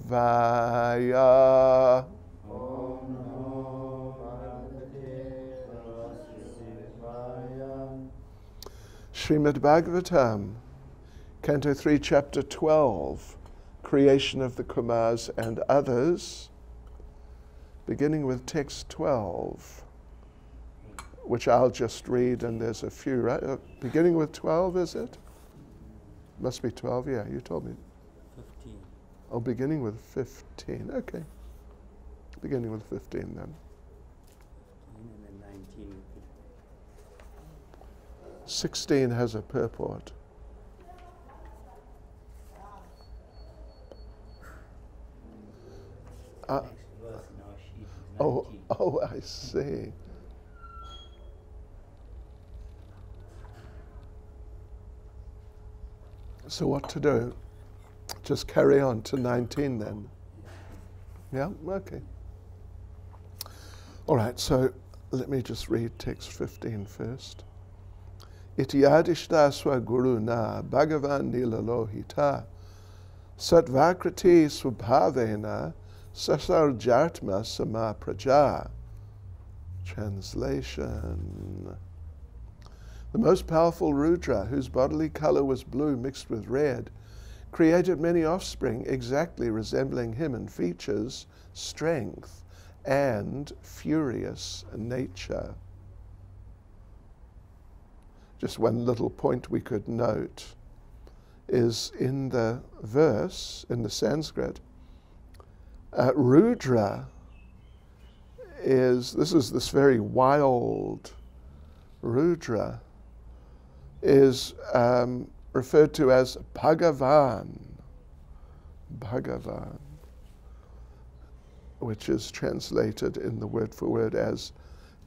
Shivaya. Srimad Bhagavatam, Canto 3, Chapter 12, Creation of the Kumars and Others, beginning with text 12, which I'll just read, and there's a few, right? Beginning with 12, is it? Must be 12, yeah, you told me. 15. Oh, beginning with 15, okay. Beginning with 15 then. 15 and then 19. 16 has a purport. Next verse in our sheet is 19. Oh, I see. So what to do? Just carry on to 19 then. Yeah? Okay. All right, so let me just read text 15 first. Iti yadishta swa guru na bhagavan nilalohita satvakriti swabhavena sasarjartma sama praja. Translation. The most powerful Rudra, whose bodily color was blue mixed with red, created many offspring exactly resembling him in features, strength, and furious nature. Just one little point we could note is in the verse, in the Sanskrit, Rudra is this very wild Rudra is referred to as Bhagavan, which is translated in the word for word as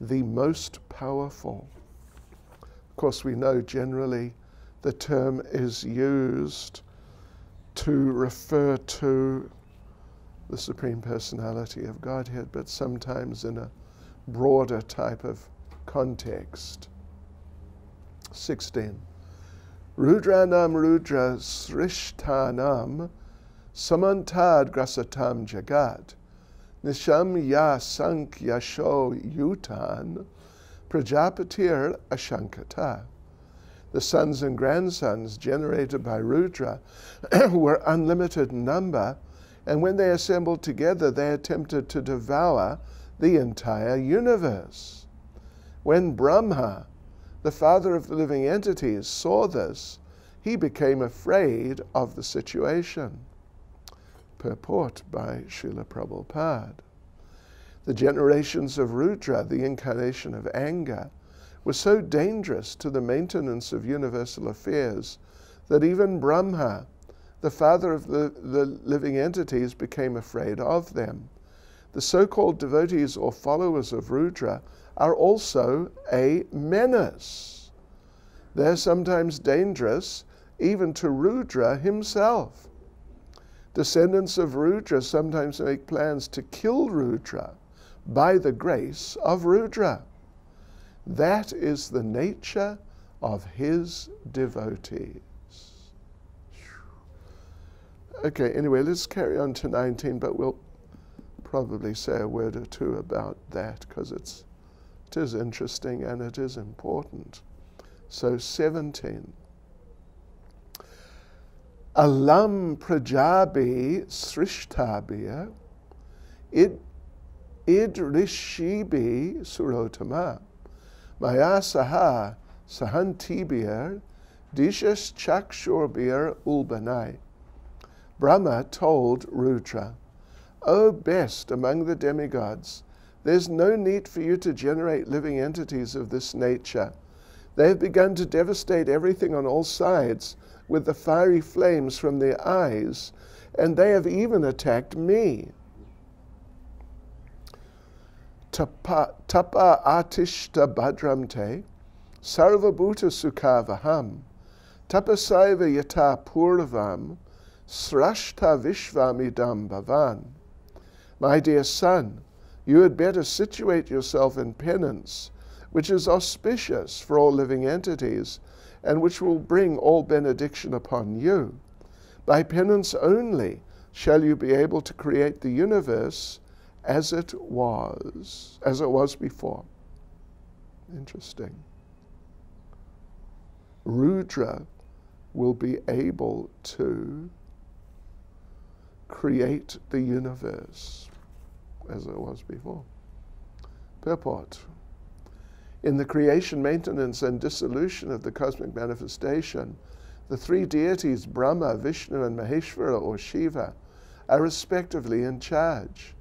the most powerful. Of course, we know generally the term is used to refer to the Supreme Personality of Godhead, but sometimes in a broader type of context. 16. Rudranam Rudra Srishtanam Samantad Grasatam Jagat Nisham Ya Sank Yasho Yutan Prajapatir Ashankata. The sons and grandsons generated by Rudra were unlimited in number, and when they assembled together, they attempted to devour the entire universe. When Brahma, the father of the living entities, saw this, he became afraid of the situation. Purport by Srila Prabhupada. The generations of Rudra, the incarnation of anger, were so dangerous to the maintenance of universal affairs that even Brahma, the father of the living entities, became afraid of them. The so-called devotees or followers of Rudra are also a menace. They're sometimes dangerous even to Rudra himself. Descendants of Rudra sometimes make plans to kill Rudra by the grace of Rudra. That is the nature of his devotees. Okay, anyway, let's carry on to 19, but we'll probably say a word or two about that because it is interesting and it is important. So 17. Alam prajabi srishtabhya idrishibi surotama maya saha sahantibhya dishas chakshurbhya ulbanai. Brahma told Rudra, O best among the demigods, there's no need for you to generate living entities of this nature. They have begun to devastate everything on all sides with the fiery flames from their eyes, and they have even attacked me. Tapa atishta bhadramte sarvabhuta sukhavaham tapasaiva yata purvam srashta vishvamidam bhavan. My dear son, you had better situate yourself in penance, which is auspicious for all living entities, and which will bring all benediction upon you. By penance only, shall you be able to create the universe as it was before. Interesting. Rudra will be able to create the universe as it was before. Purport. In the creation, maintenance, and dissolution of the cosmic manifestation, the three deities, Brahma, Vishnu, and Maheshvara, or Shiva, are respectively in charge.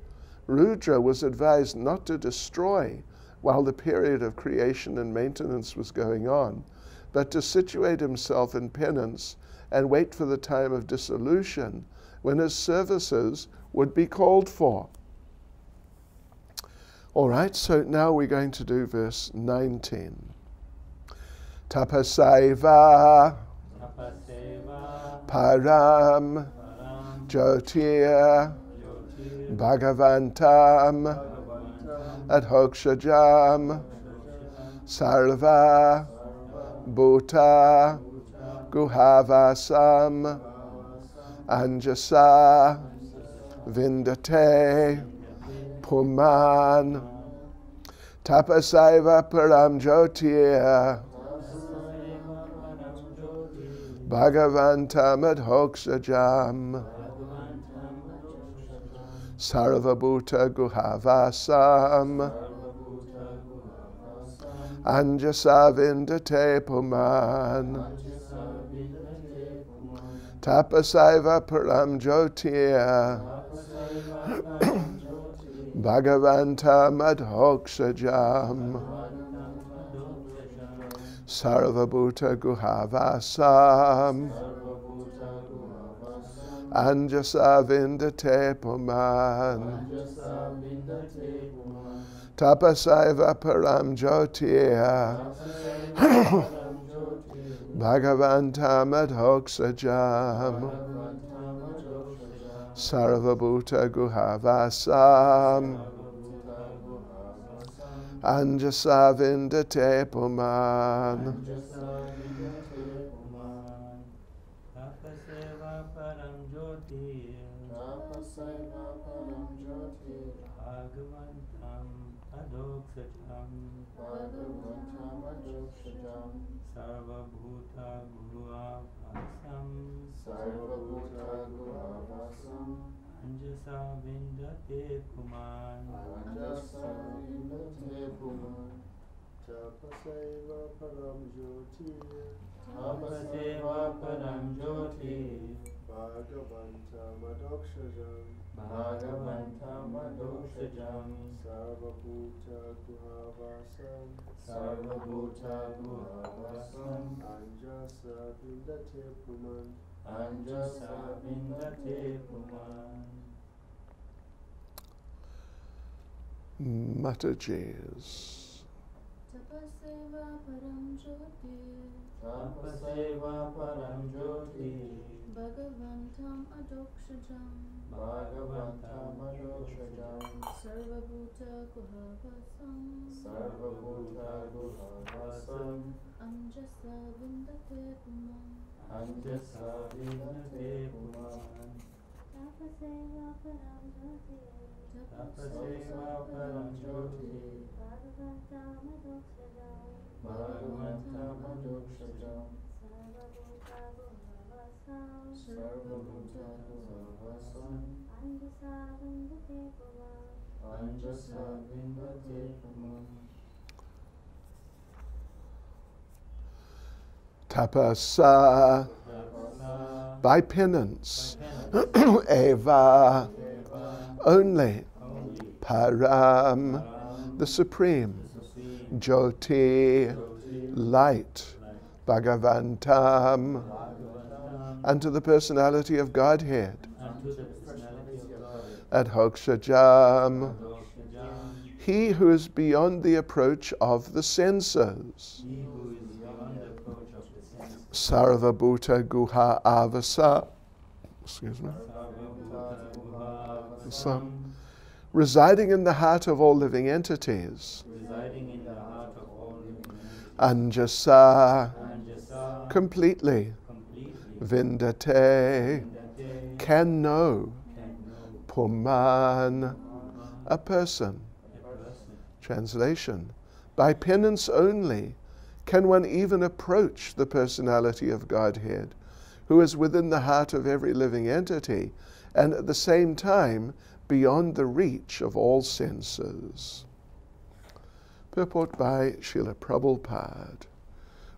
Rudra was advised not to destroy while the period of creation and maintenance was going on, but to situate himself in penance and wait for the time of dissolution when his services would be called for. All right, so now we're going to do verse 19. Tapasaiva param jyotir bhagavantam adhokshajam sarva bhuta guhavasam anjasa vindate puman tapasaiva param jyotir bhagavantam adhokshajam sarvabhuta guhavasam anjasa vindate puman tapasaiva param jyotir bhagavantam adhokshajam sarvabhuta guhavasam anjasa vindate puman tapasaiva param jyotir bhagavantam adhokshajam sarvabhuta guhavasam anjasa vindate puman Tapasaiva param jyoti tapasaiva param jyoti bhagavantam adhokshajam sarvabhuta guhavasam anjasa vindate puman. Mataji's. Tapasaiva param jyoti bhagavantam adhokshajam sarvabhuta guhavasam anjasa vindate puman tapasaiva param jyoti bhagavantam adhokshajam sarvabhuta guhavasam anjasa vindate puman. Tapasa, by penance, eva, only, param, the supreme, jyoti, light, bhagavantam, unto the personality of Godhead, adhokshajam, he who is beyond the approach of the senses, sarvabhuta guha avasa, residing in the heart of all living entities, anjasa, completely, vindate, can know. can know Puman, a person. a person. Translation. By penance only can one even approach the personality of Godhead, who is within the heart of every living entity, and at the same time beyond the reach of all senses. Purport by Srila Prabhupada.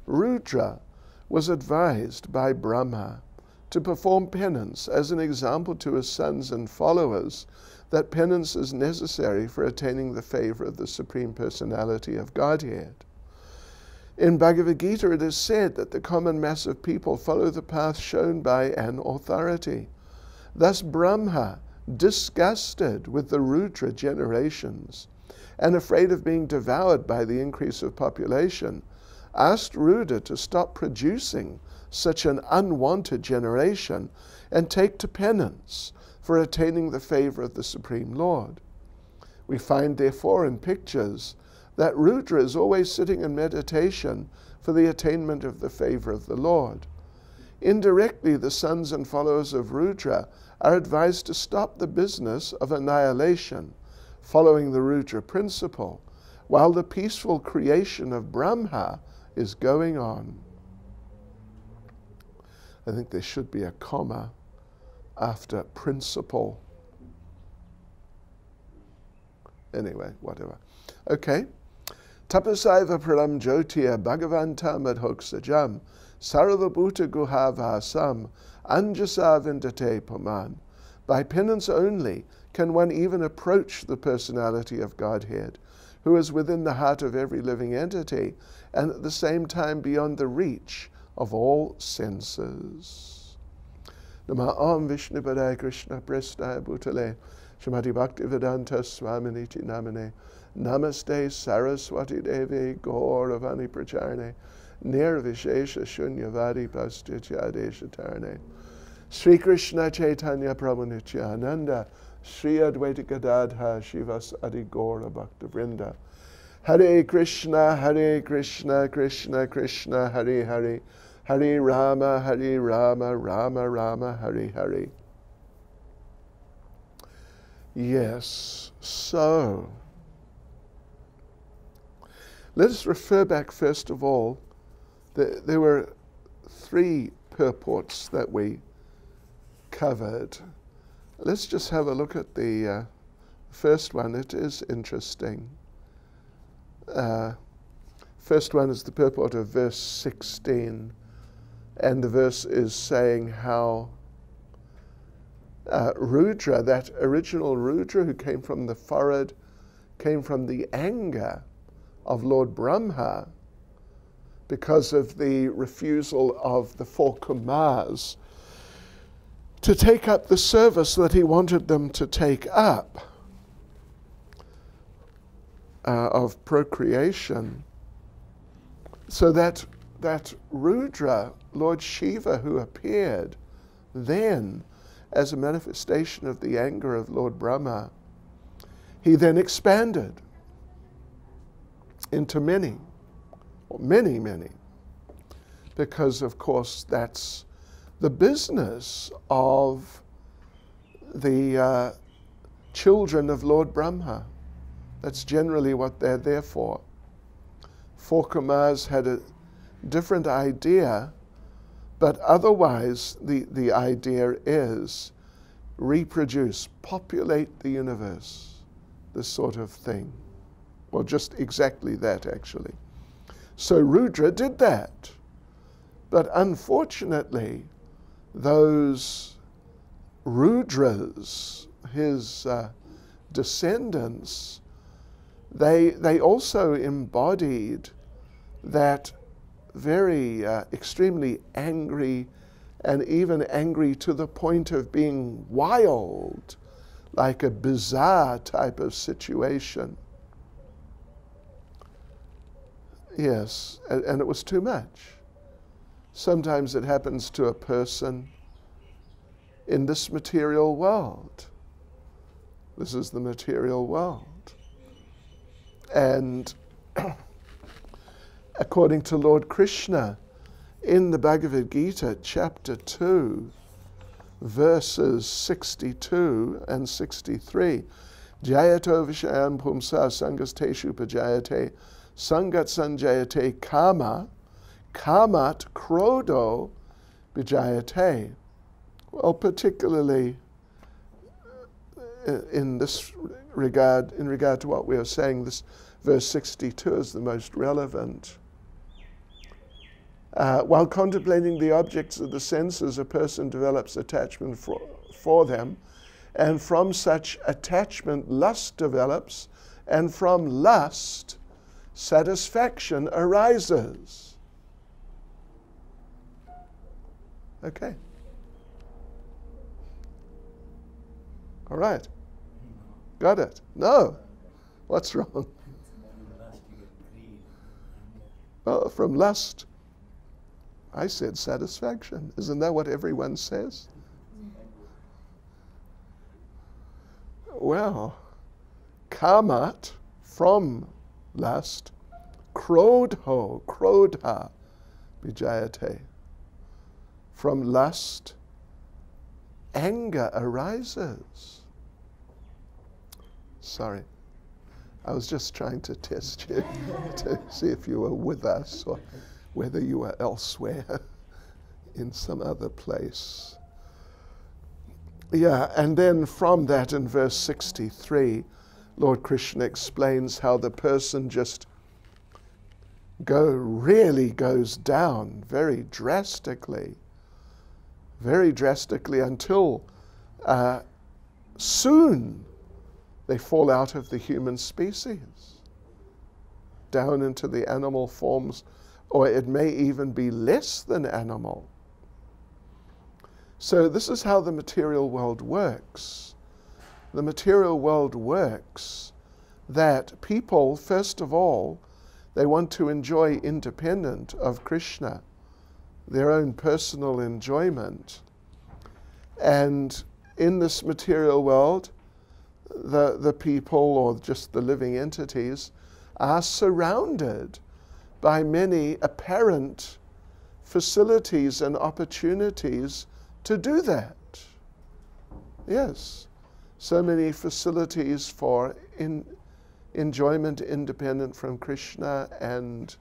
Rudra was advised by Brahma to perform penance as an example to his sons and followers that penance is necessary for attaining the favor of the Supreme Personality of Godhead. In Bhagavad Gita it is said that the common mass of people follow the path shown by an authority. Thus Brahma, disgusted with the Rudra generations and afraid of being devoured by the increase of population, asked Rudra to stop producing such an unwanted generation and take to penance for attaining the favor of the Supreme Lord. We find therefore in pictures that Rudra is always sitting in meditation for the attainment of the favor of the Lord. Indirectly, the sons and followers of Rudra are advised to stop the business of annihilation, following the Rudra principle, while the peaceful creation of Brahma is going on. I think there should be a comma after principle. Anyway, whatever. Okay. Tapasaiva param jyotiya bhagavantam adhoksajam sarvabhuta guhavasam anjasa vindate puman. By penance only can one even approach the personality of Godhead, who is within the heart of every living entity, and at the same time beyond the reach of all senses. Nama Om Vishnupadaya Krishna Prestaya Bhutale Srimati Bhaktivedanta Swaminiti Namane Namaste Saraswati Devi Gauravani Pracharne Nirvishesha Shunyavadi Pastityadesha Tarne Sri Krishna Chaitanya Prabhu Nityananda Sri Advaita Gadadha Shivas Adi Gaura Bhakta Vrinda Hare Krishna, Krishna Krishna, Hare Hare, Hare Rama, Rama Rama, Hare Hare. Yes, so let us refer back first of all. There were three purports that we covered. Let's just have a look at the first one. It is interesting. First one is the purport of verse 16, and the verse is saying how Rudra, that original Rudra who came from the forehead, came from the anger of Lord Brahma because of the refusal of the four Kumars to take up the service that he wanted them to take up. Of procreation, so that Rudra, Lord Shiva, who appeared then as a manifestation of the anger of Lord Brahma, he then expanded into many, because of course that's the business of the children of Lord Brahma. That's generally what they're there for. Four Kumars had a different idea, but otherwise the idea is reproduce, populate the universe, this sort of thing. Well, just exactly that, actually. So Rudra did that. But unfortunately, those Rudras, his descendants, they also embodied that very extremely angry, and even angry to the point of being wild, like a bizarre type of situation. Yes, and it was too much. Sometimes it happens to a person in this material world. This is the material world. And according to Lord Krishna, in the Bhagavad Gita, chapter 2, verses 62 and 63. Jayato vishayam pumsa sangasteshu pajayate sangat sanjayate kama kamat krodo vijayate. Well, particularly in this regard, in regard to what we are saying, this verse 62 is the most relevant. While contemplating the objects of the senses, a person develops attachment for them, and from such attachment lust develops, and from lust satisfaction arises. Okay. All right. Got it? No. What's wrong? From lust you get greed. Well, from lust, I said satisfaction. Isn't that what everyone says? Well, kamat, from lust, krodha, vijayate. From lust, anger arises. Sorry. I was just trying to test you to see if you were with us or whether you were elsewhere in some other place. Yeah, and then from that in verse 63, Lord Krishna explains how the person just really goes down very drastically until soon they fall out of the human species, down into the animal forms, or it may even be less than animal. So this is how the material world works. The material world works that people, first of all, they want to enjoy independent of Krishna, their own personal enjoyment. And in this material world, the people, or just the living entities, are surrounded by many apparent facilities and opportunities to do that. Yes, so many facilities for enjoyment independent from Krishna, and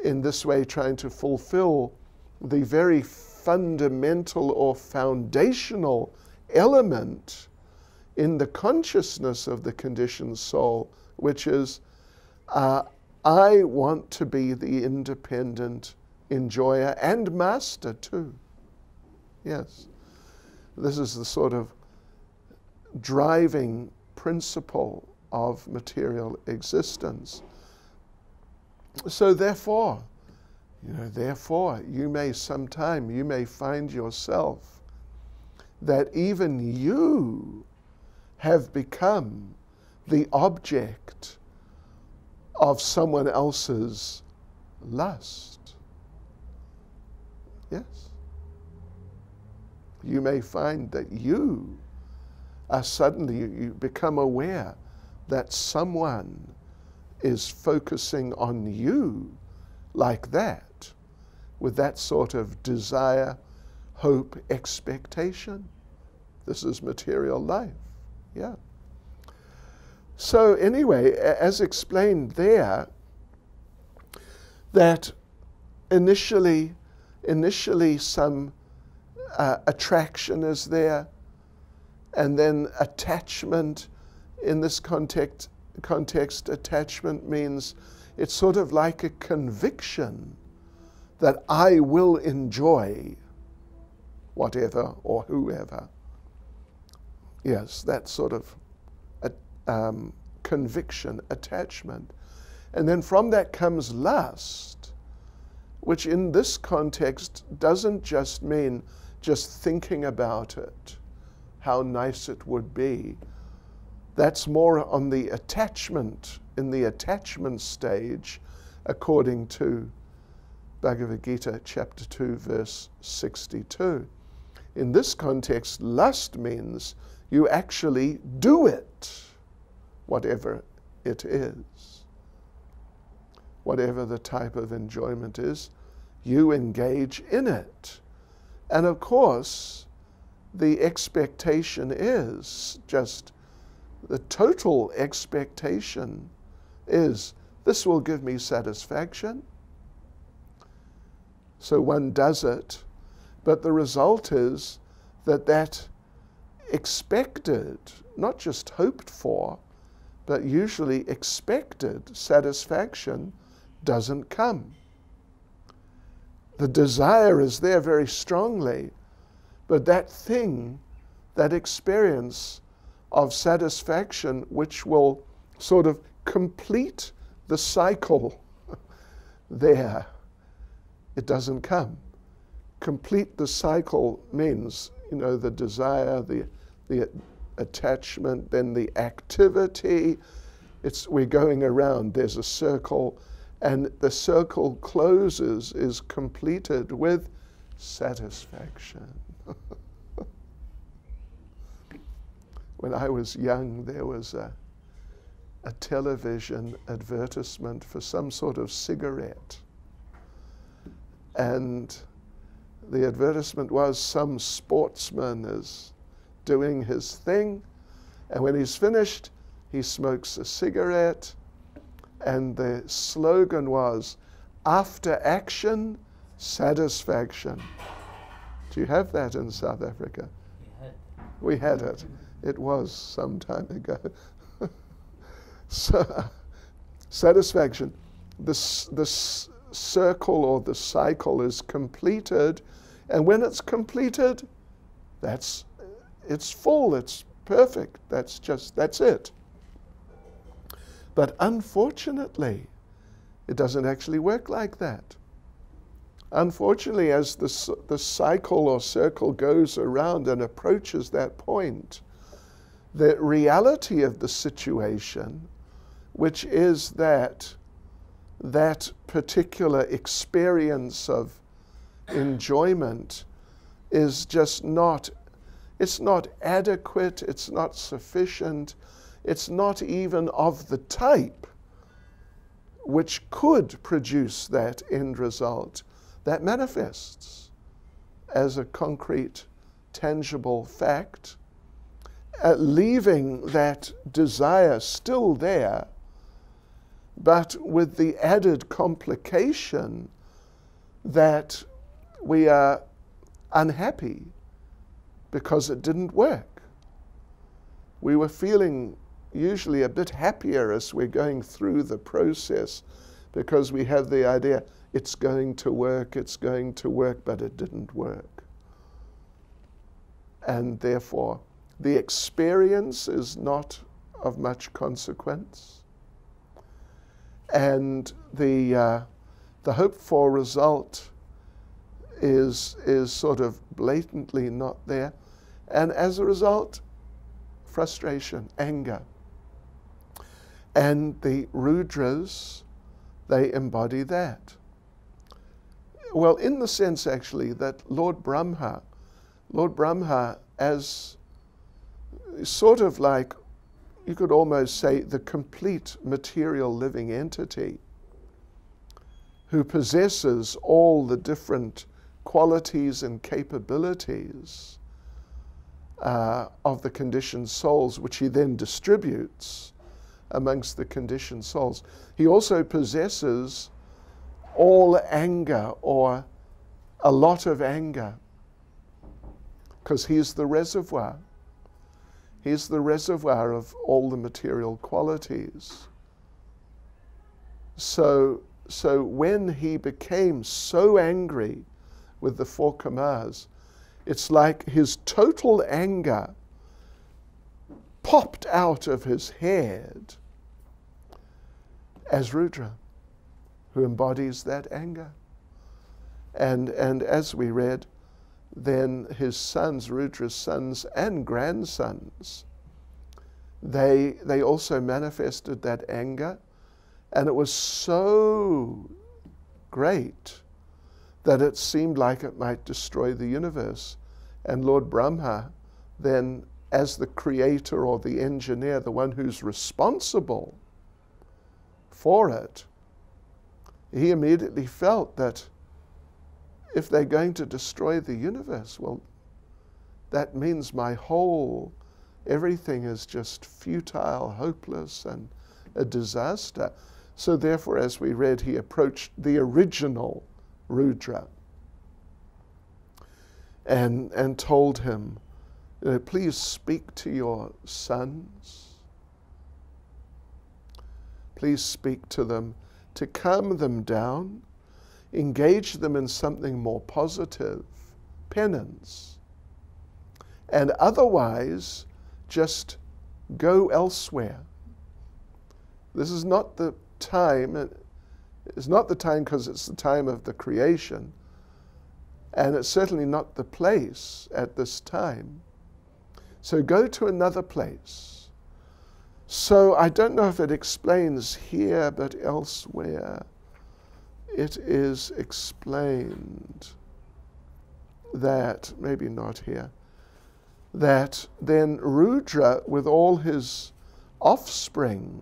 in this way trying to fulfill the very fundamental or foundational element in the consciousness of the conditioned soul, which is, I want to be the independent enjoyer and master too. Yes. This is the sort of driving principle of material existence. So therefore, you may find yourself that even you have become the object of someone else's lust. Yes. You may find that you are suddenly, you become aware that someone is focusing on you like that, with that sort of desire, hope, expectation. This is material life. Yeah. So anyway, as explained there, that initially some attraction is there, and then attachment. In this context, attachment means it's sort of like a conviction that I will enjoy whatever or whoever. Yes, that sort of conviction, attachment. And then from that comes lust, which in this context doesn't just mean just thinking about it, how nice it would be. That's more on the attachment, in the attachment stage, according to Bhagavad Gita chapter 2, verse 62. In this context, lust means you actually do it, whatever it is. Whatever the type of enjoyment is, you engage in it. And of course, the expectation is just, the total expectation is, this will give me satisfaction. So one does it, but the result is that that expected, not just hoped for, but usually expected satisfaction doesn't come. The desire is there very strongly, but that thing, that experience of satisfaction which will sort of complete the cycle there, it doesn't come. Complete the cycle means, the desire, the attachment, then the activity. We're going around, there's a circle, and the circle closes, is completed with satisfaction. When I was young, there was a television advertisement for some sort of cigarette. And the advertisement was, some sportsman is doing his thing, and when he's finished, he smokes a cigarette, and the slogan was, after action, satisfaction. Do you have that in South Africa? We had it. It was some time ago. So, satisfaction. The circle or the cycle is completed, and when it's completed, it's full, it's perfect, that's it. But unfortunately, it doesn't actually work like that. Unfortunately, as the cycle or circle goes around and approaches that point, the reality of the situation, which is that particular experience of enjoyment is just not, it's not adequate, it's not sufficient, it's not even of the type which could produce that end result that manifests as a concrete, tangible fact, leaving that desire still there, but with the added complication that we are unhappy because it didn't work. We were feeling usually a bit happier as we're going through the process because we have the idea it's going to work, but it didn't work. And therefore, the experience is not of much consequence, and the hoped for result is sort of blatantly not there, and as a result, frustration, anger. And the Rudras, they embody that. Well, in the sense actually that Lord Brahma as sort of like, you could almost say, the complete material living entity who possesses all the different qualities and capabilities of the conditioned souls, which he then distributes amongst the conditioned souls. He also possesses all anger, or a lot of anger, because he's the reservoir. He's the reservoir of all the material qualities. So when he became so angry with the four kamas, it's like his total anger popped out of his head as Rudra, who embodies that anger. And as we read, then his sons, Rudra's sons and grandsons, they also manifested that anger, and it was so great that it seemed like it might destroy the universe. And Lord Brahma then, as the creator or the engineer, the one who's responsible for it, he immediately felt that if they're going to destroy the universe, well, that means everything is just futile, hopeless, and a disaster. So therefore, as we read, he approached the original Rudra and told him, please speak to your sons. Please speak to them to calm them down, engage them in something more positive, penance, and otherwise just go elsewhere. This is not the time. It's not the time because it's the time of the creation, and it's certainly not the place at this time. So go to another place. So I don't know if it explains here, but elsewhere it is explained that, maybe not here, that then Rudra with all his offspring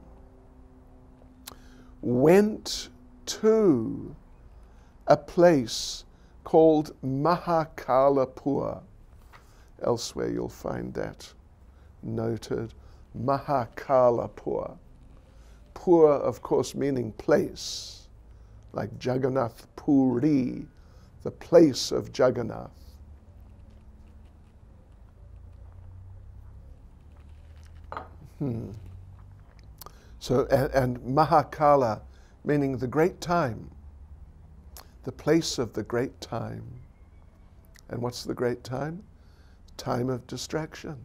went to a place called Mahakalapur. Elsewhere you'll find that noted, Mahakalapur. Pur, of course, meaning place, like Jagannath Puri, the place of Jagannath. So, and Mahakala, meaning the great time, the place of the great time. And what's the great time? Time of distraction.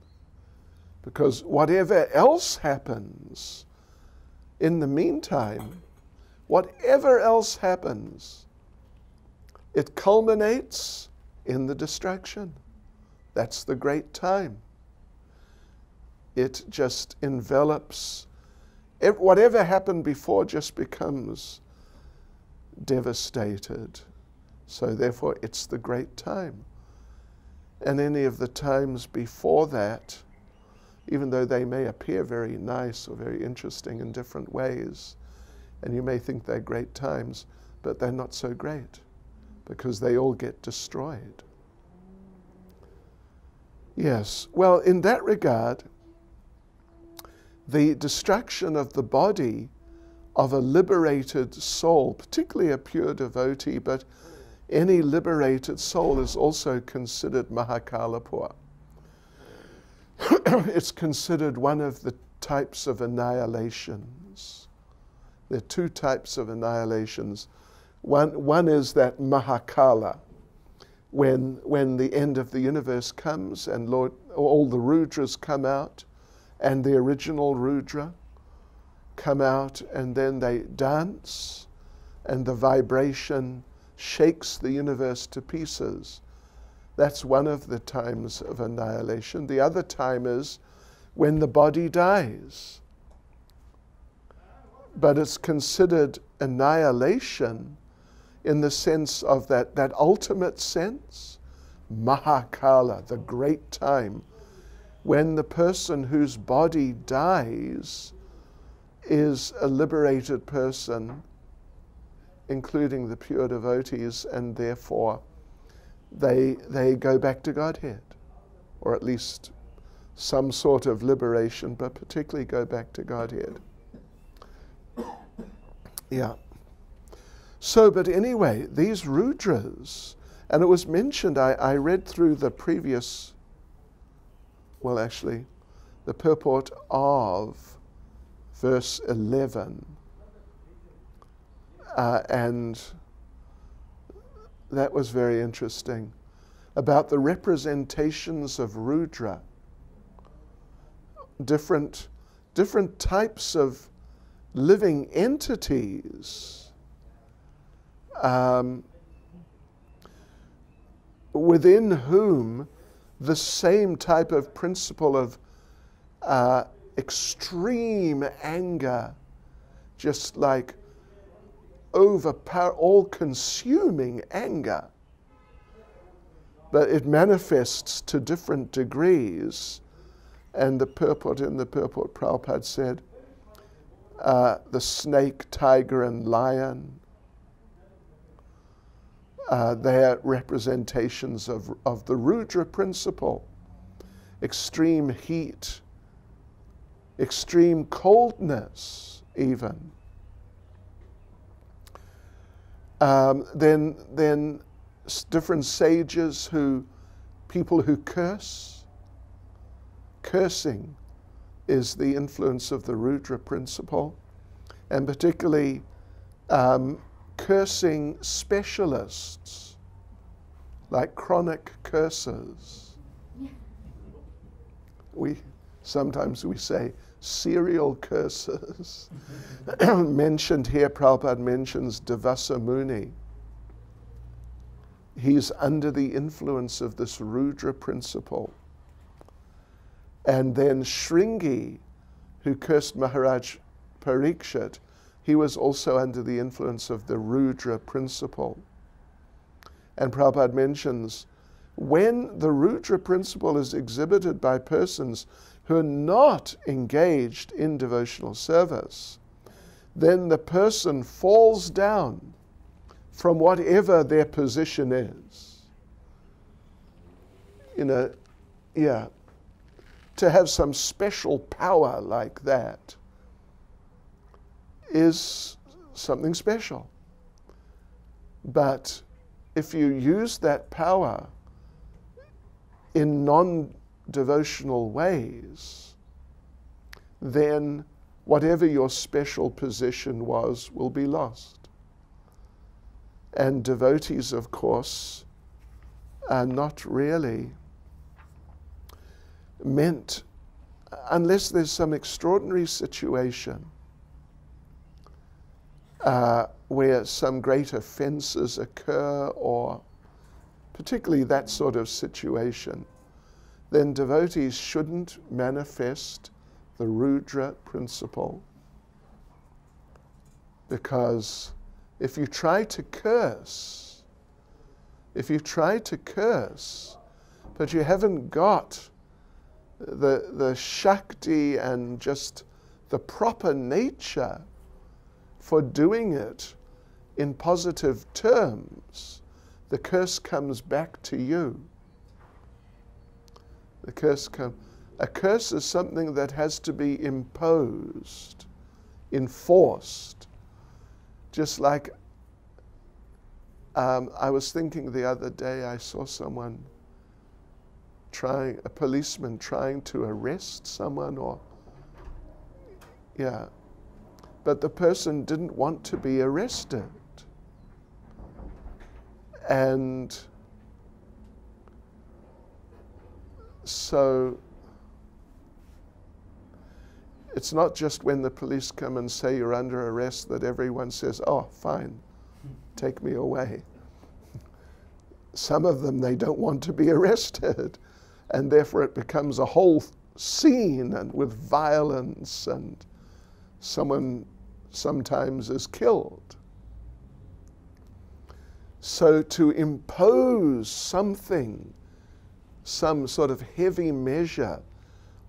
Because whatever else happens in the meantime, whatever else happens, it culminates in the distraction. That's the great time. It just envelops. Whatever happened before just becomes devastated. So therefore, it's the great time. And any of the times before that, even though they may appear very nice or very interesting in different ways, and you may think they're great times, but they're not so great because they all get destroyed. Yes, well, in that regard, the distraction of the body of a liberated soul, particularly a pure devotee, but any liberated soul is also considered Mahakalapur. It's considered one of the types of annihilations. There are two types of annihilations. One is that Mahakala, when the end of the universe comes and all the Rudras come out, and the original Rudra come out, and then they dance, and the vibration shakes the universe to pieces. That's one of the times of annihilation. The other time is when the body dies. But it's considered annihilation in the sense of that ultimate sense, Mahakala, the great time, when the person whose body dies is a liberated person, including the pure devotees, and therefore they go back to Godhead, or at least some sort of liberation, but particularly go back to Godhead. Yeah. So, but anyway, these Rudras, and it was mentioned, I read through the previous, well actually, the purport of verse 11, and that was very interesting, about the representations of Rudra, different types of living entities within whom the same type of principle of extreme anger, just like all-consuming anger, but it manifests to different degrees. And the purport Prabhupada said, the snake, tiger, and lion, they are representations of the Rudra principle. extreme heat, extreme coldness even. Then different sages people who curse. Cursing is the influence of the Rudra principle, and particularly cursing specialists, like chronic cursers. Sometimes we say serial cursers. Mentioned here, Prabhupada mentions Devasa Muni. He's under the influence of this Rudra principle. And then Shringi, who cursed Maharaj Parikshit, he was also under the influence of the Rudra principle. And Prabhupada mentions, when the Rudra principle is exhibited by persons who are not engaged in devotional service, then the person falls down from whatever their position is. To have some special power like that is something special. But if you use that power in non-devotional ways, then whatever your special position was will be lost. And devotees, of course, are not really meant, unless there's some extraordinary situation where some great offenses occur, or particularly that sort of situation, then devotees shouldn't manifest the Rudra principle. Because if you try to curse, but you haven't got the Shakti and just the proper nature for doing it in positive terms, the curse comes back to you. A curse is something that has to be imposed, enforced. Just like I was thinking the other day, I saw a policeman trying to arrest someone, but the person didn't want to be arrested. And so it's not just when the police come and say you're under arrest that everyone says, oh, fine, take me away. Some of them, they don't want to be arrested, and therefore it becomes a whole scene, and with violence, and someone sometimes is killed. So to impose something, some sort of heavy measure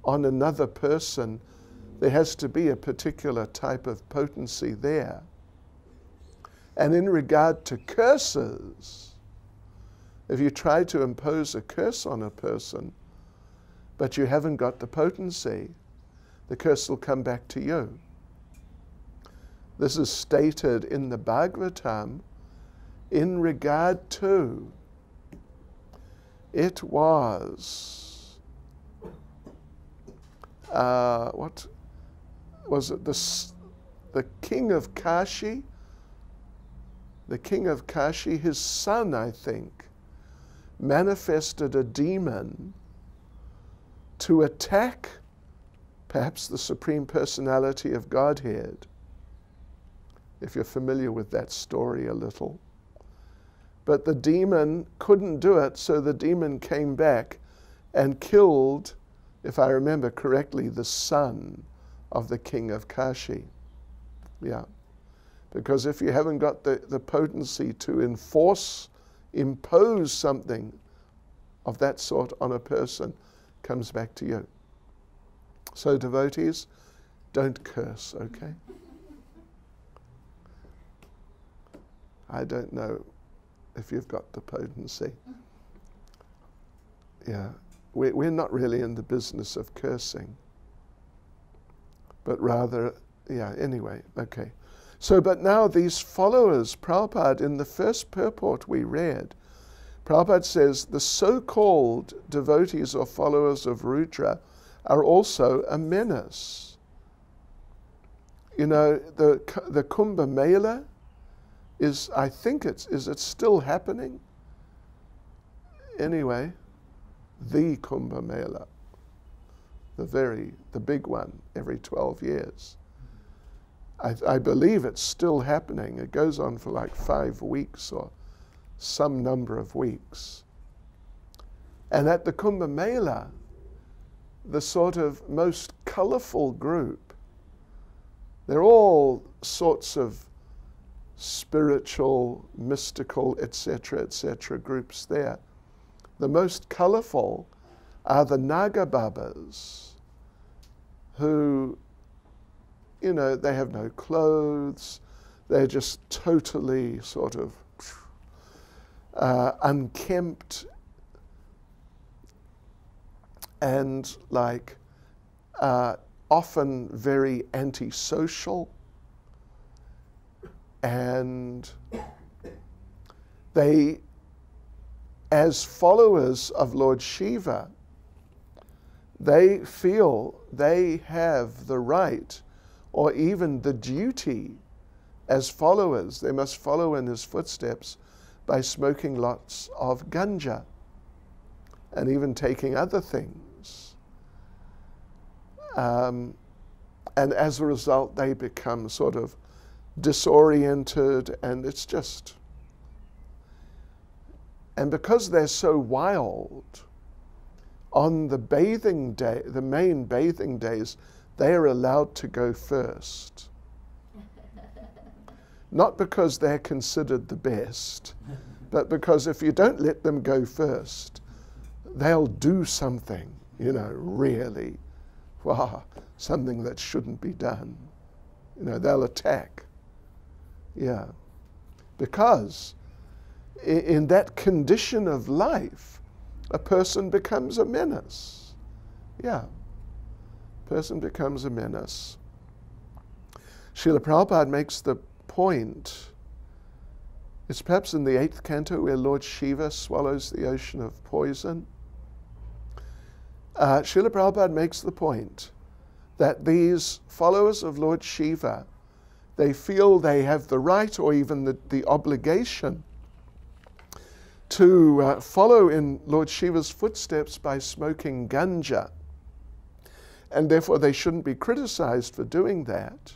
on another person, there has to be a particular type of potency there. And in regard to curses, if you try to impose a curse on a person, but you haven't got the potency, the curse will come back to you. This is stated in the Bhagavatam in regard to, it was, what was it, the king of Kashi? The king of Kashi, his son, I think, manifested a demon to attack perhaps the Supreme Personality of Godhead, if you're familiar with that story a little. But the demon couldn't do it, so the demon came back and killed, if I remember correctly, the son of the king of Kashi. Yeah. Because if you haven't got the potency to impose something of that sort on a person, it comes back to you. So devotees, don't curse, okay? I don't know if you've got the potency. Yeah. we're not really in the business of cursing, but rather, yeah, anyway, okay. So, but now these followers, Prabhupada, in the first purport we read, Prabhupada says the so-called devotees or followers of Rudra are also a menace. You know, the Kumbh Mela is, I think is it still happening? Anyway, the Kumbh Mela, the big one, every 12 years. I believe it's still happening. It goes on for like 5 weeks or some number of weeks. And at the Kumbh Mela, the sort of most colorful group, they're all sorts of spiritual, mystical, etc., groups there. The most colorful are the Naga Babas, who, you know, they have no clothes, they're just totally sort of unkempt and like often very antisocial, and they, as followers of Lord Shiva, they feel they have the right or even the duty as followers. They must follow in his footsteps by smoking lots of ganja and even taking other things. And as a result, they become sort of disoriented, and it's just... And because they're so wild, on the bathing day, the main bathing days, they are allowed to go first. Not because they're considered the best, but because if you don't let them go first, they'll do something, you know, really, wow, something that shouldn't be done. You know, they'll attack. Yeah. Because in that condition of life, a person becomes a menace. Yeah. Person becomes a menace. Srila Prabhupada makes the point, it's perhaps in the 8th canto where Lord Shiva swallows the ocean of poison. Srila Prabhupada makes the point that these followers of Lord Shiva, they feel they have the right or even the obligation to follow in Lord Shiva's footsteps by smoking ganja. And therefore they shouldn't be criticized for doing that.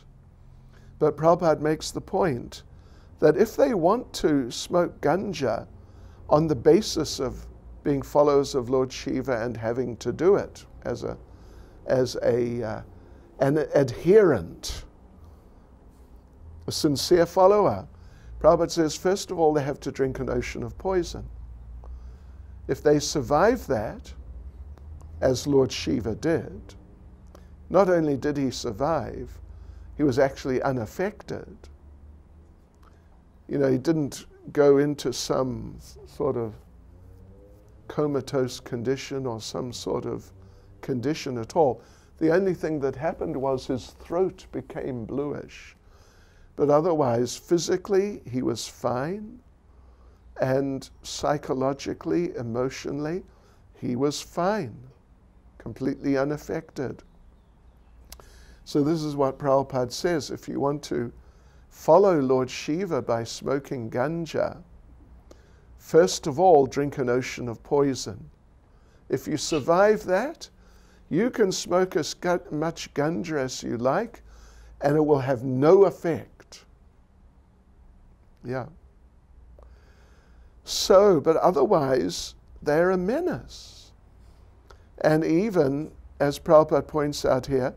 But Prabhupada makes the point that if they want to smoke ganja on the basis of being followers of Lord Shiva and having to do it as an adherent, a sincere follower, Prabhupada says, first of all, they have to drink an ocean of poison. If they survive that, as Lord Shiva did, not only did he survive, he was actually unaffected. You know, he didn't go into some sort of comatose condition or some sort of condition at all. The only thing that happened was his throat became bluish. But otherwise, physically, he was fine. And psychologically, emotionally, he was fine, completely unaffected. So this is what Prabhupada says. If you want to follow Lord Shiva by smoking ganja, first of all, drink an ocean of poison. If you survive that, you can smoke as much ganja as you like, and it will have no effect. Yeah. So, but otherwise, they're a menace. And even, as Prabhupada points out here,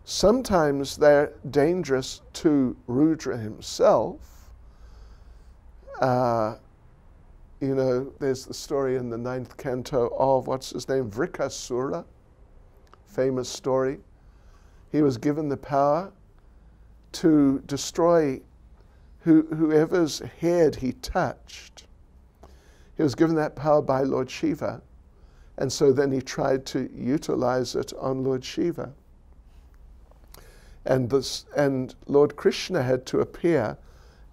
sometimes they're dangerous to Rudra himself. You know, there's the story in the 9th canto of, what's his name, Vrikasura, famous story. He was given the power to destroy whoever's head he touched. He was given that power by Lord Shiva, And so then he tried to utilize it on Lord Shiva. And Lord Krishna had to appear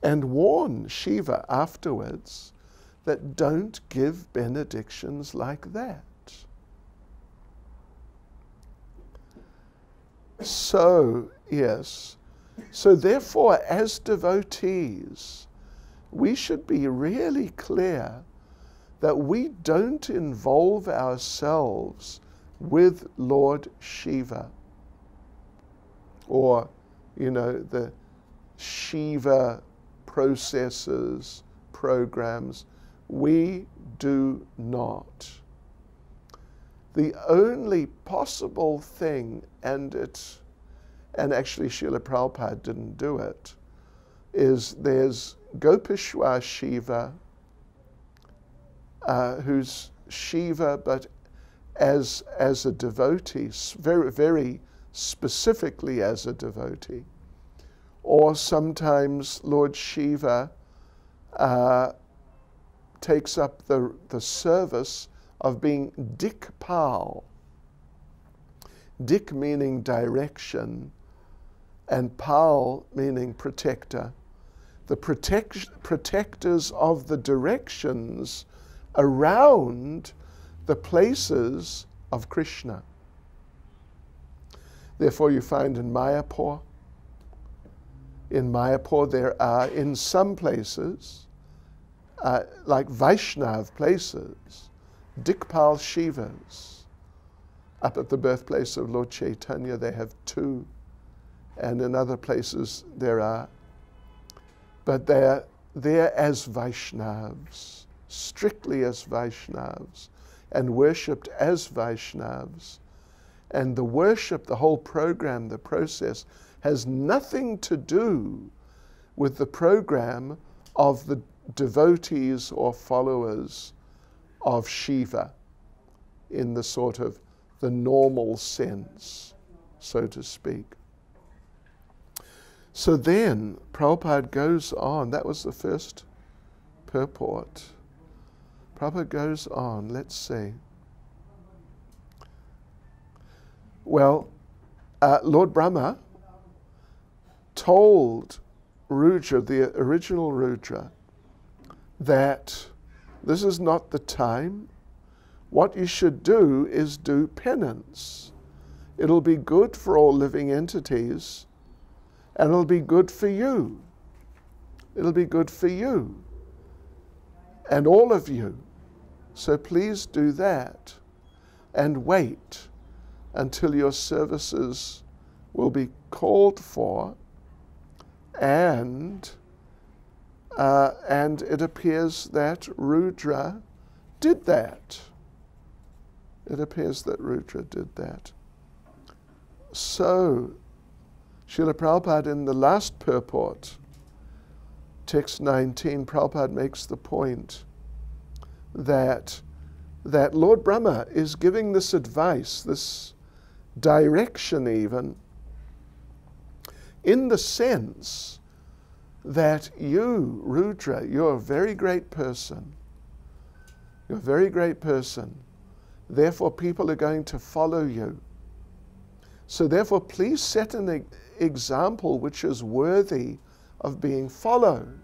and warn Shiva afterwards that don't give benedictions like that. So, yes. So therefore, as devotees, we should be really clear that we don't involve ourselves with Lord Shiva, or, the Shiva processes, programs. We do not. The only possible thing, and actually Srila Prabhupada didn't do it, is there's Gopeshwar Shiva, who's Shiva, but as a devotee, very, very specifically as a devotee. Or sometimes Lord Shiva takes up the service of being Dikpal. Dik meaning direction, and Pal meaning protector. The protectors of the directions around the places of Krishna. Therefore you find in Mayapur there are, in some places, like Vaishnav places, Dikpal Shivas. Up at the birthplace of Lord Chaitanya they have 2, and in other places there are. But they're there as Vaishnavas, strictly as Vaishnavas, and worshipped as Vaishnavas. And the worship, the whole program, the process, has nothing to do with the program of the devotees or followers of Shiva in the sort of the normal sense, so to speak. So then Prabhupada goes on, that was the first purport. Prabhupada goes on, let's see. Well, Lord Brahma told Rudra, the original Rudra, that this is not the time. What you should do is do penance. It'll be good for all living entities, and it'll be good for you. It'll be good for you and all of you. So please do that and wait until your services will be called for, and it appears that Rudra did that. It appears that Rudra did that. So, Srila Prabhupada in the last purport, text 19, Prabhupada makes the point that Lord Brahma is giving this advice, this direction even, in the sense that you, Rudra, you're a very great person. You're a very great person. Therefore, people are going to follow you. So therefore, please set an example which is worthy of being followed.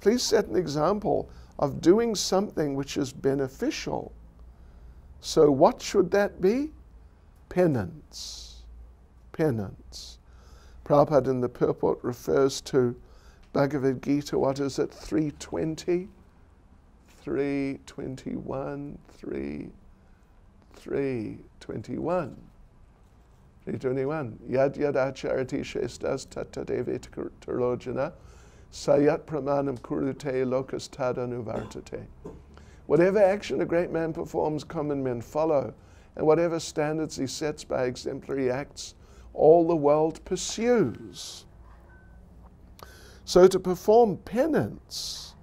Please set an example of doing something which is beneficial. So what should that be? Penance. Penance. Prabhupada in the purport refers to Bhagavad Gita, what is it, 320? 321. 321. Yad yad acharati shestas tattadevet tarojana sayat pramanam kurute lokas tadanuvartate. Whatever action a great man performs, common men follow, and whatever standards he sets by exemplary acts, all the world pursues. So to perform penance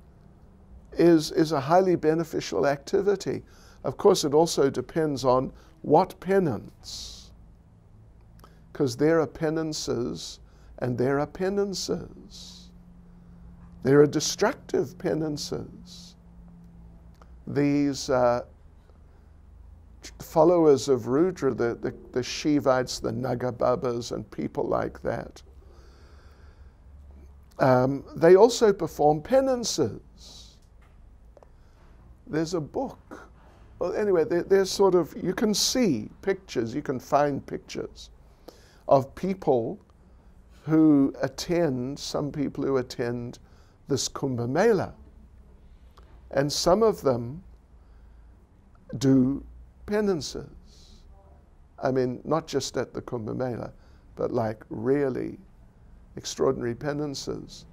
is a highly beneficial activity. Of course, it also depends on what penance, because there are penances and there are penances. There are destructive penances. these followers of Rudra, the Shivites, the Nagababas, and people like that, they also perform penances. There's a book. Well, anyway, there's sort of, you can see pictures, you can find pictures of people who attend, some people who attend this Kumbh Mela. And some of them do penances. I mean, not just at the Kumbh Mela, but like really extraordinary penances.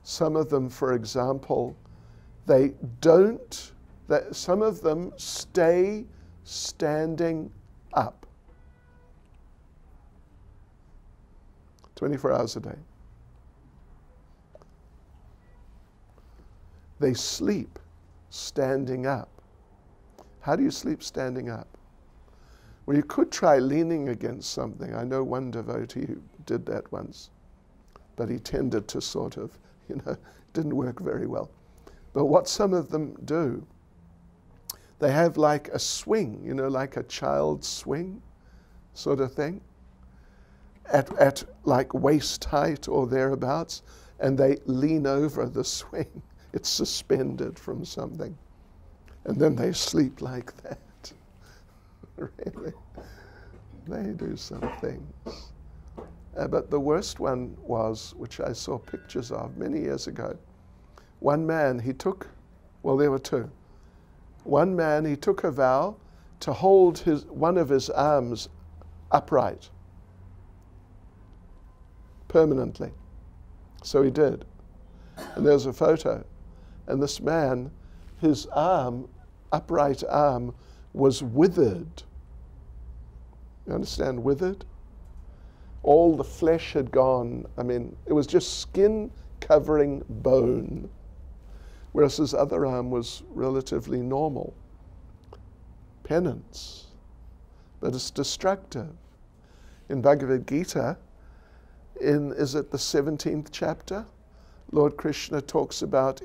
Some of them, for example, some of them stay standing up 24 hours a day. They sleep standing up. How do you sleep standing up? Well, you could try leaning against something. I know one devotee who did that once, but he tended to sort of, didn't work very well. But what some of them do, they have like a swing, like a child's swing sort of thing, at like waist height or thereabouts, and they lean over the swing. It's suspended from something. And then they sleep like that. Really. They do some things. But the worst one was, which I saw pictures of many years ago, one man, there were two. One man, he took a vow to hold one of his arms upright permanently. So he did. And there's a photo. And this man, his upright arm, was withered. You understand, withered? All the flesh had gone. I mean, it was just skin covering bone, whereas his other arm was relatively normal. Penance. But it's destructive. In Bhagavad Gita, is it the 17th chapter? Lord Krishna talks about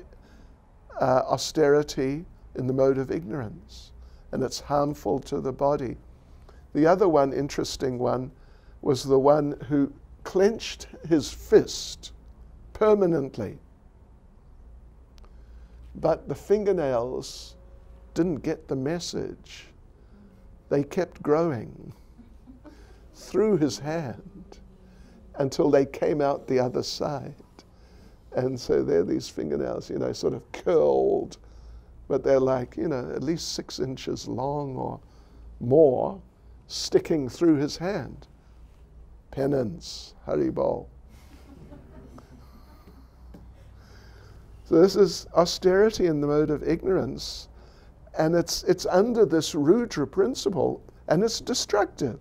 austerity in the mode of ignorance, and it's harmful to the body. The other one, interesting one, was the one who clenched his fist permanently, but the fingernails didn't get the message. They kept growing through his hand until they came out the other side. And so there are these fingernails, sort of curled, but they're like, at least 6 inches long or more, sticking through his hand. Penance, Haribol. So this is austerity in the mode of ignorance, and it's under this Rudra principle, and it's destructive.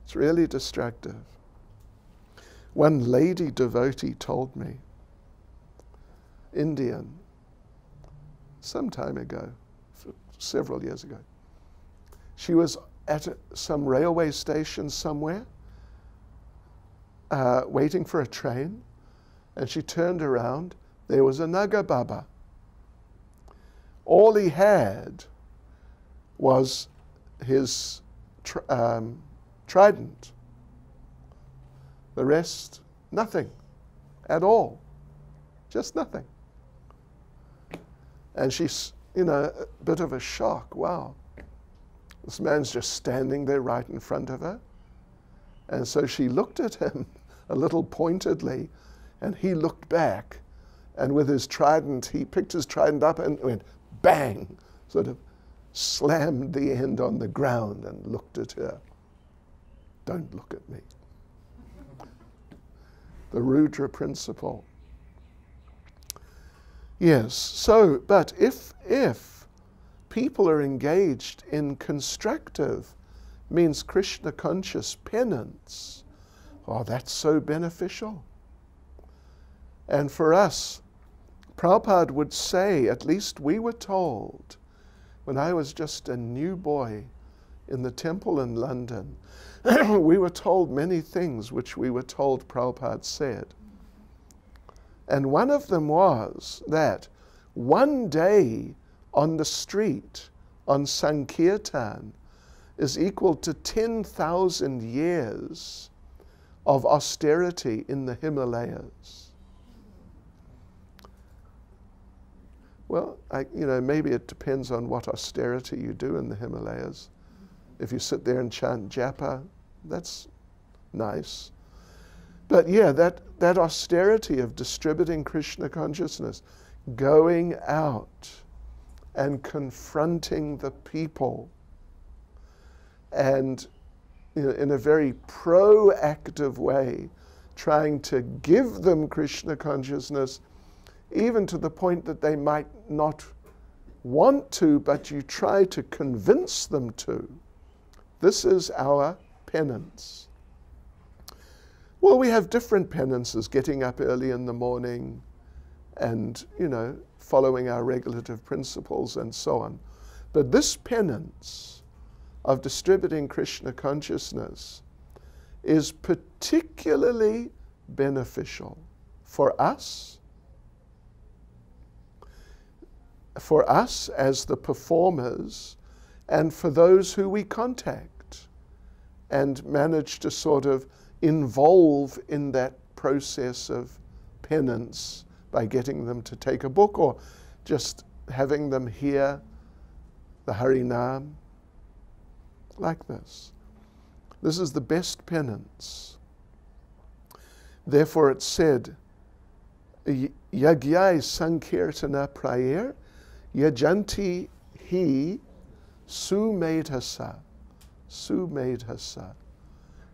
It's really destructive. One lady devotee told me, Indian, some time ago, several years ago, she was at some railway station somewhere, waiting for a train, and she turned around. There was a Naga Baba. All he had was his trident. The rest, nothing at all. Just nothing. And she's, a bit of a shock. Wow. This man's just standing there right in front of her. And so she looked at him a little pointedly, and he looked back. And with his trident, he picked his trident up and went bang, sort of slammed the end on the ground and looked at her. Don't look at me. The Rudra principle. Yes, so, but if people are engaged in constructive, means Krishna conscious penance, that's so beneficial. And for us, Prabhupada would say, at least we were told, when I was just a new boy in the temple in London, we were told many things which we were told Prabhupada said. And one of them was that one day on the street, on Sankirtan, is equal to 10,000 years of austerity in the Himalayas. Well, maybe it depends on what austerity you do in the Himalayas. If you sit there and chant japa, that's nice. But yeah, that austerity of distributing Krishna consciousness, going out and confronting the people, and in a very proactive way, trying to give them Krishna consciousness, even to the point that they might not want to, but you try to convince them to. This is our penance. Well, we have different penances, getting up early in the morning and, following our regulative principles and so on. But this penance of distributing Krishna consciousness is particularly beneficial for us as the performers, and for those who we contact and manage to sort of involve in that process of penance by getting them to take a book or just having them hear the Harinam like this. This is the best penance. Therefore it said, Yagyai Sankirtana Prayer Yajanti Hi Sumedhasa. Sumedhasa.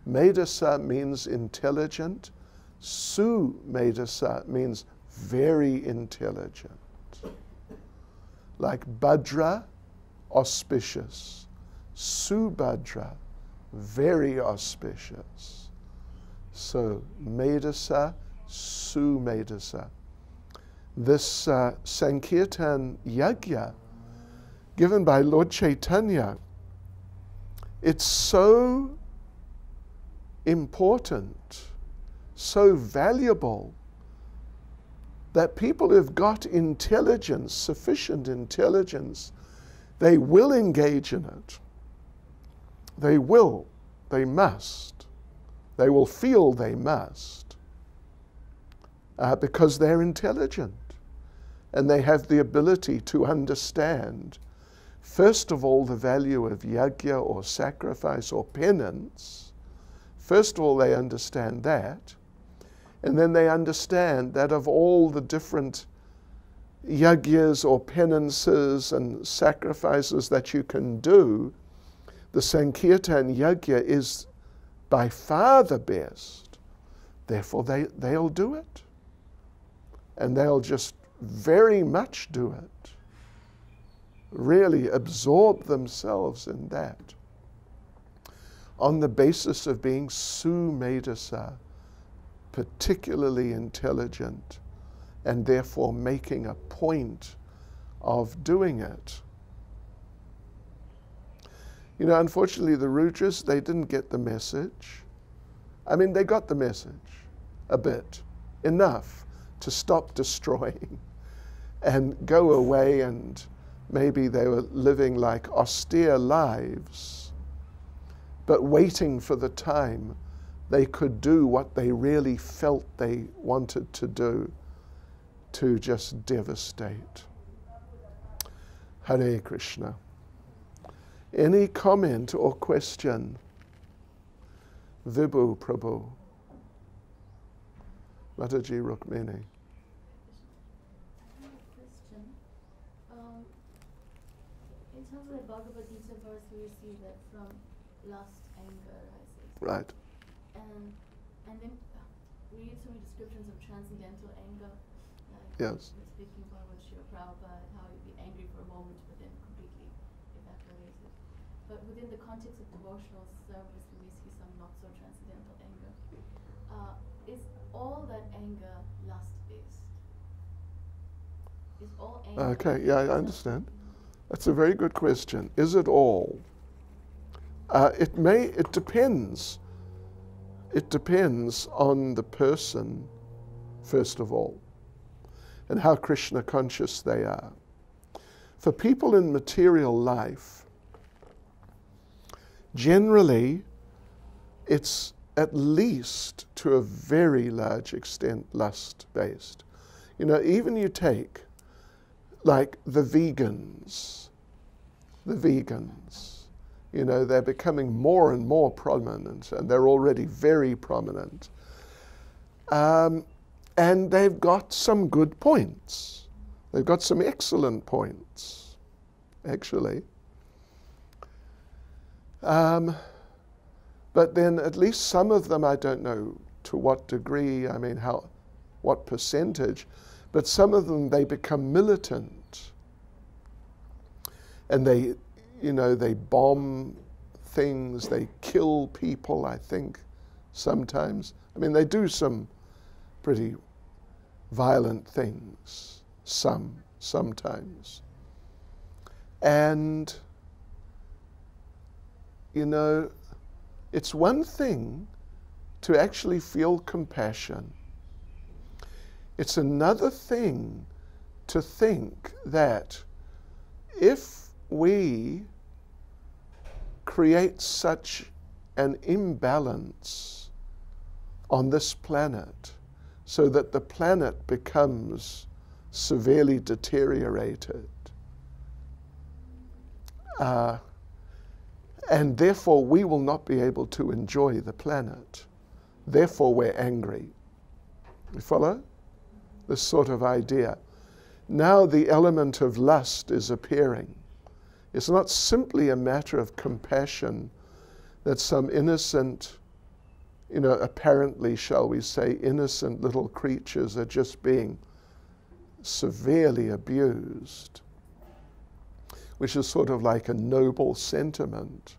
Medhasa means intelligent. Sumedhasa means very intelligent. Like Bhadra, auspicious. Subhadra, very auspicious. So, Medhasa, Sumedhasa. This Sankirtan Yajna, given by Lord Chaitanya, it's so important, so valuable, that people who've got intelligence, sufficient intelligence, they will engage in it. They will, they must. They will feel they must, because they're intelligent and they have the ability to understand, first of all, the value of yajna or sacrifice or penance. First of all, they understand that. And then they understand that of all the different yajnas or penances and sacrifices that you can do, the Sankirtan Yajna is by far the best. Therefore, they'll do it. And they'll just very much do it. Really absorb themselves in that. On the basis of being sumedhasa, particularly intelligent, and therefore making a point of doing it. Unfortunately, the Rudras, they didn't get the message. I mean, they got the message a bit, enough to stop destroying and go away, and maybe they were living like austere lives, but waiting for the time they could do what they really felt they wanted to do, to just devastate. Hare Krishna. Any comment or question? Vibhu Prabhu. Mataji Rukmini. Question. In terms of the Bhagavad Gita verse, we receive that from lust, anger, I say. Right. And then we read so many descriptions of transcendental anger. Like Yes. we're speaking about what Srila Prabhupada, how you'd be angry for a moment, but then completely evaporated. But within the context of devotional service, we see some not so transcendental anger. Is all that anger lust-based? Is all anger? Okay, yeah, I understand. That's a very good question. Is it all? It depends. It depends on the person, first of all. and how Krishna conscious they are. For people in material life, generally, it's at least to a very large extent lust-based. You know, even you take like the vegans, you know, they're becoming more and more prominent, and they're already very prominent. And they've got some good points. They've got some excellent points, actually. But then at least some of them, I don't know to what degree, I mean, what percentage, but some of them, they become militant. And they, you know, they bomb things, they kill people, I think, sometimes. I mean, they do some pretty violent things, sometimes. And, you know, it's one thing to actually feel compassion. It's another thing to think that if we create such an imbalance on this planet so that the planet becomes severely deteriorated, and therefore we will not be able to enjoy the planet. Therefore we're angry. You follow? This sort of idea. Now the element of lust is appearing. It's not simply a matter of compassion that some innocent, you know, apparently, shall we say, innocent little creatures are just being severely abused, which is sort of like a noble sentiment.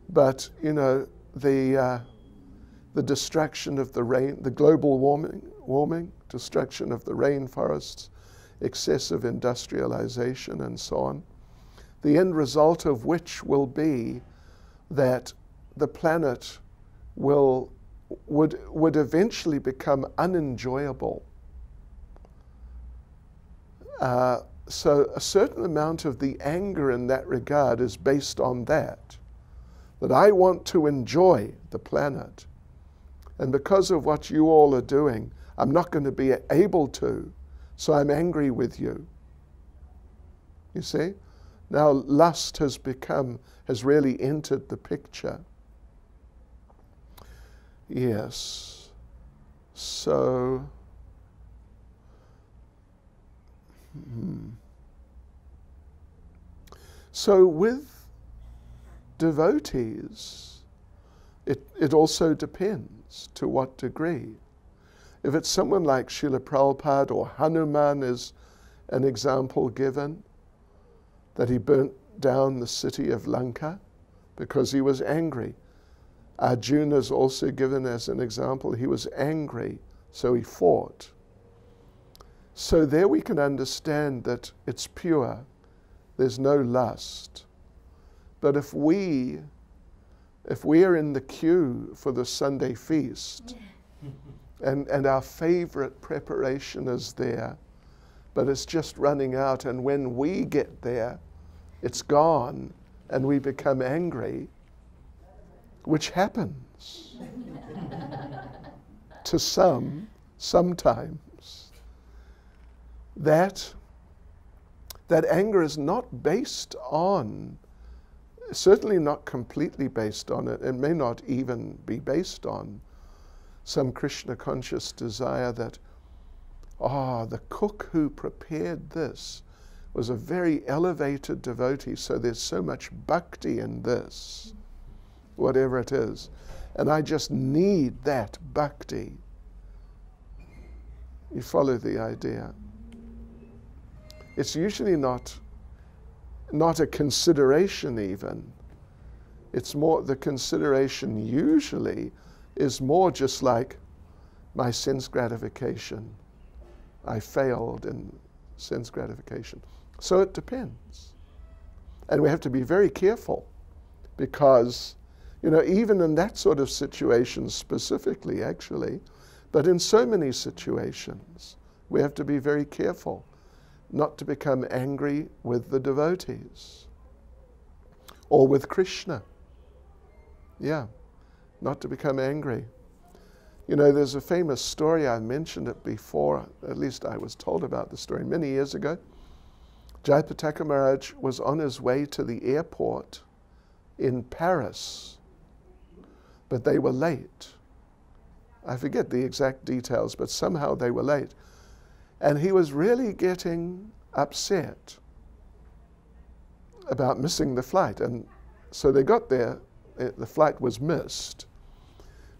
But, you know, the destruction of the rain, the global warming, destruction of the rainforests, excessive industrialization and so on, the end result of which will be that the planet would eventually become unenjoyable. So a certain amount of the anger in that regard is based on that I want to enjoy the planet. And because of what you all are doing, I'm not going to be able to, so I'm angry with you. You see? Now lust has really entered the picture. Yes. So, so with devotees, it also depends to what degree. If it's someone like Srila Prabhupada or Hanuman is an example given, that he burnt down the city of Lanka because he was angry. Arjuna is also given as an example. He was angry, so he fought. So there we can understand that it's pure. There's no lust. But if we are in the queue for the Sunday feast, and our favorite preparation is there, but it's just running out, and when we get there, it's gone, and we become angry, which happens to sometimes. That anger is not based on, certainly not completely based on it, and may not even be based on some Krishna conscious desire that, the cook who prepared this was a very elevated devotee, so there's so much bhakti in this, whatever it is, and I just need that bhakti. You follow the idea? It's usually not a consideration even. It's more, the consideration usually is more just like my sense gratification. I failed in sense gratification. So it depends. And we have to be very careful because, you know, even in that sort of situation specifically, actually, but in so many situations, We have to be very careful not to become angry with the devotees or with Krishna. Yeah, not to become angry. You know, there's a famous story, I mentioned it before, at least I was told about the story many years ago. Jayapataka Maharaj was on his way to the airport in Paris, but they were late. I forget the exact details, but somehow they were late. And he was really getting upset about missing the flight. And so they got there, the flight was missed.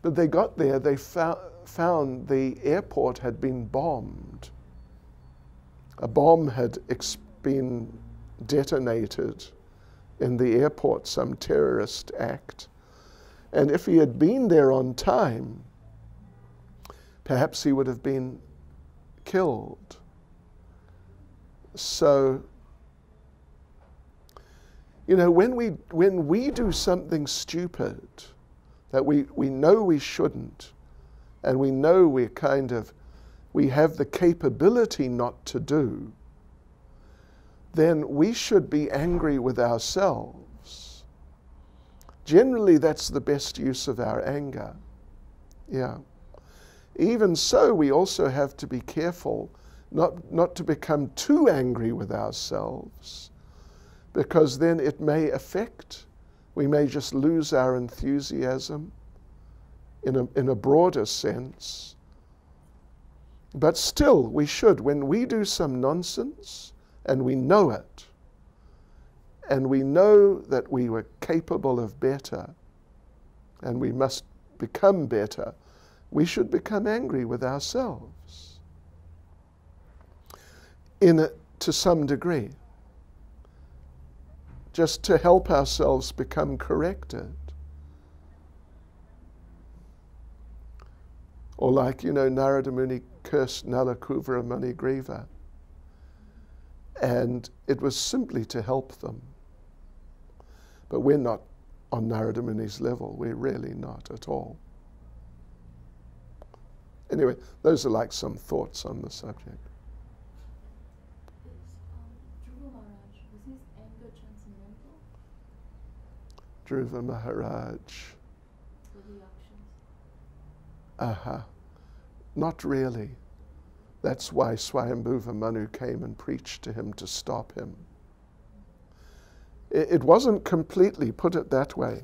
But they got there, they found the airport had been bombed. A bomb had been detonated in the airport, some terrorist act. And if he had been there on time, perhaps he would have been killed. So, you know, when we do something stupid that we know we shouldn't, and we know we have the capability not to do, then we should be angry with ourselves. Generally, that's the best use of our anger. Yeah. Even so, we also have to be careful not to become too angry with ourselves, because then it may affect, we may just lose our enthusiasm in a broader sense. But still, we should, when we do some nonsense, and we know it, and we know that we were capable of better, and we must become better, we should become angry with ourselves to some degree, just to help ourselves become corrected. Or like, you know, Narada Muni cursed Nalakuvara Manigriva, and it was simply to help them. But we're not on Narada Muni's level. We're really not at all. Anyway, those are like some thoughts on the subject. Dhruva Maharaj, was his anger transcendental? Dhruva Maharaj. The reactions? Not really. That's why Swayambhuva Manu came and preached to him to stop him. It wasn't completely, put it that way.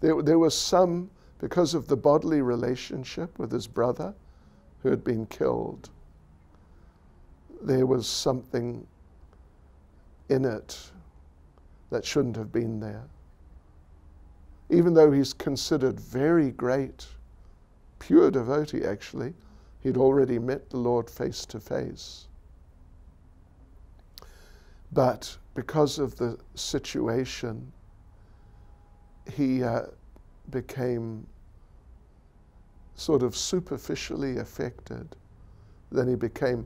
There was some, because of the bodily relationship with his brother who had been killed, there was something in it that shouldn't have been there. Even though he's considered very great, pure devotee actually, he'd already met the Lord face to face. But because of the situation, he became sort of superficially affected. Then he became,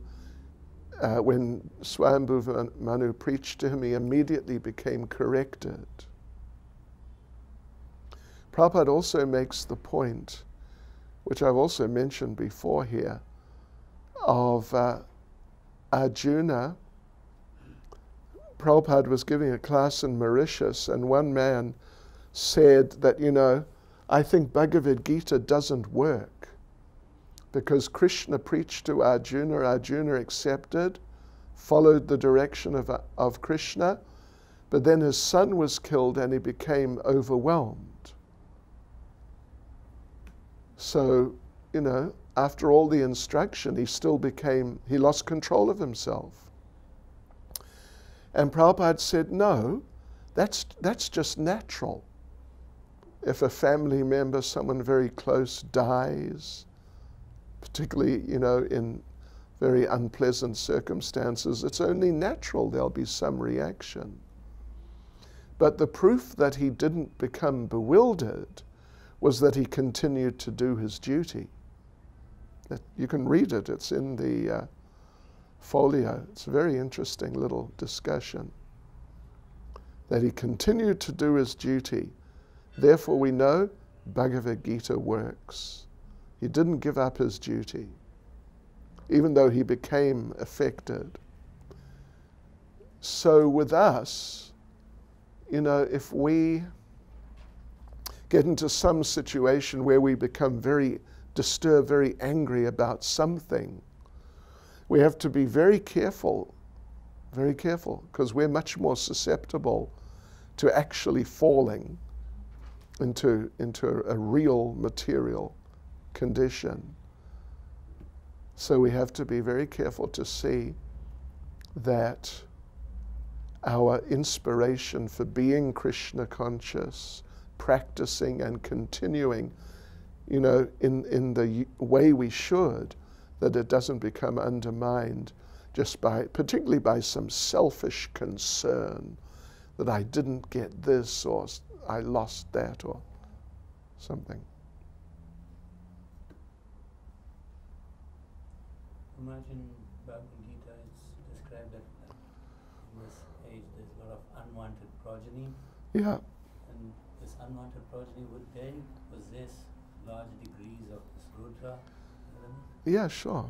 when Swayambhuva Manu preached to him, he immediately became corrected. Prabhupada also makes the point, which I've also mentioned before here, of Arjuna. Prabhupada was giving a class in Mauritius, and one man said that, you know, I think Bhagavad Gita doesn't work because Krishna preached to Arjuna, Arjuna accepted, followed the direction of Krishna, but then his son was killed and he became overwhelmed. So, you know, after all the instruction, he lost control of himself. And Prabhupada said, no, that's just natural. If a family member, someone very close, dies, particularly, you know, in very unpleasant circumstances, it's only natural there'll be some reaction. But the proof that he didn't become bewildered was that he continued to do his duty. You can read it, it's in the folio. It's a very interesting little discussion. That he continued to do his duty. Therefore we know Bhagavad Gita works. He didn't give up his duty. even though he became affected. So with us, if we get into some situation where we become very disturbed, very angry about something, we have to be very careful, because we're much more susceptible to actually falling into a real material condition. So we have to be very careful to see that our inspiration for being Krishna conscious, practicing and continuing, in the way we should, that it doesn't become undermined just particularly by some selfish concern that I didn't get this or I lost that or something. Imagine Bhagavad Gita, it's described that in this age there's a lot of unwanted progeny. Yeah. And this unwanted progeny would they possess large degrees of this Rudra element? Yeah, sure.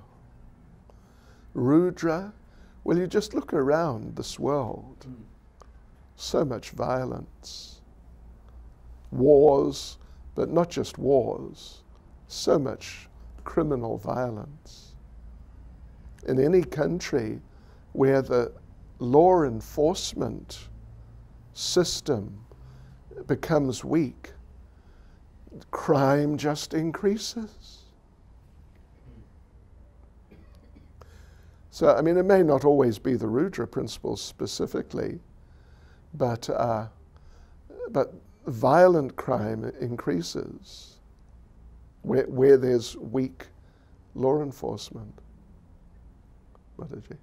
Rudra, well, you just look around this world. So much violence. Wars, but not just wars. So much criminal violence. In any country where the law enforcement system becomes weak, crime just increases. So, it may not always be the Rudra principles specifically, but violent crime increases where there's weak law enforcement. Mataji.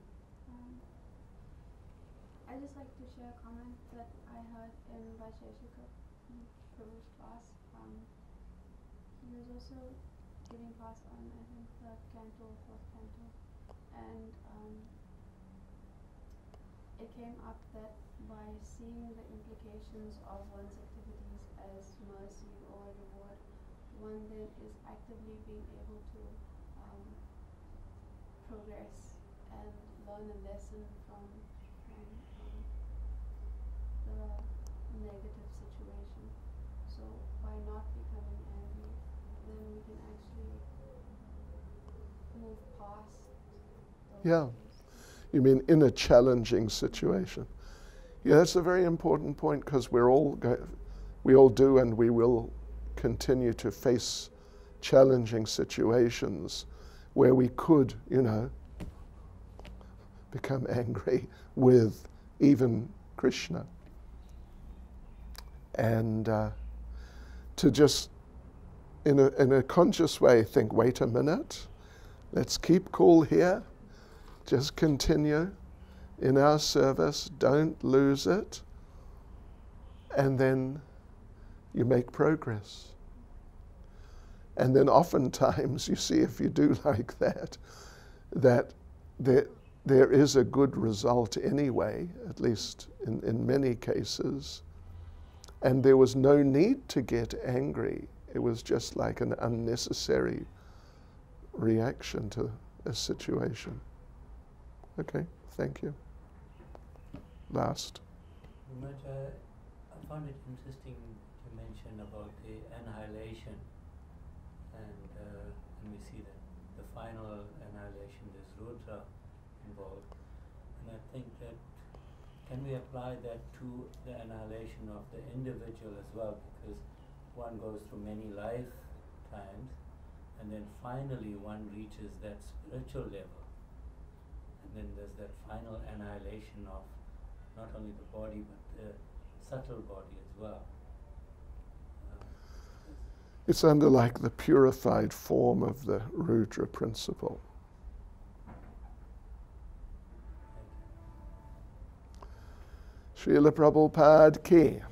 I'd just like to share a comment that I heard in Vaisheshika Prabhu's class. He was also giving class on, I think, third canto, fourth canto, and it came up that by seeing the implications of one's activities as mercy or reward, one then is actively being able to progress and learn a lesson from the negative situation. So by not becoming angry, then we can actually move past those Yeah. things. You mean in a challenging situation? Yeah, that's a very important point, because we all do, and we will continue to face challenging situations where we could, become angry with even Krishna. And to just, in a conscious way, think, wait a minute, let's keep cool here, just continue in our service, don't lose it, and then you make progress. And then oftentimes, you see, if you do like that there is a good result anyway, at least in many cases. And there was no need to get angry. It was just like an unnecessary reaction to a situation. Okay, thank you. Last. I found it interesting to mention about the annihilation, and we see that the final annihilation, there's Rudra involved. And I think that, can we apply that to the annihilation of the individual as well? Because one goes through many lifetimes, and then finally one reaches that spiritual level. And then there's that final annihilation of not only the body, but the subtle body as well. It's under like the purified form of the Rudra principle. Srila Prabhupada ki.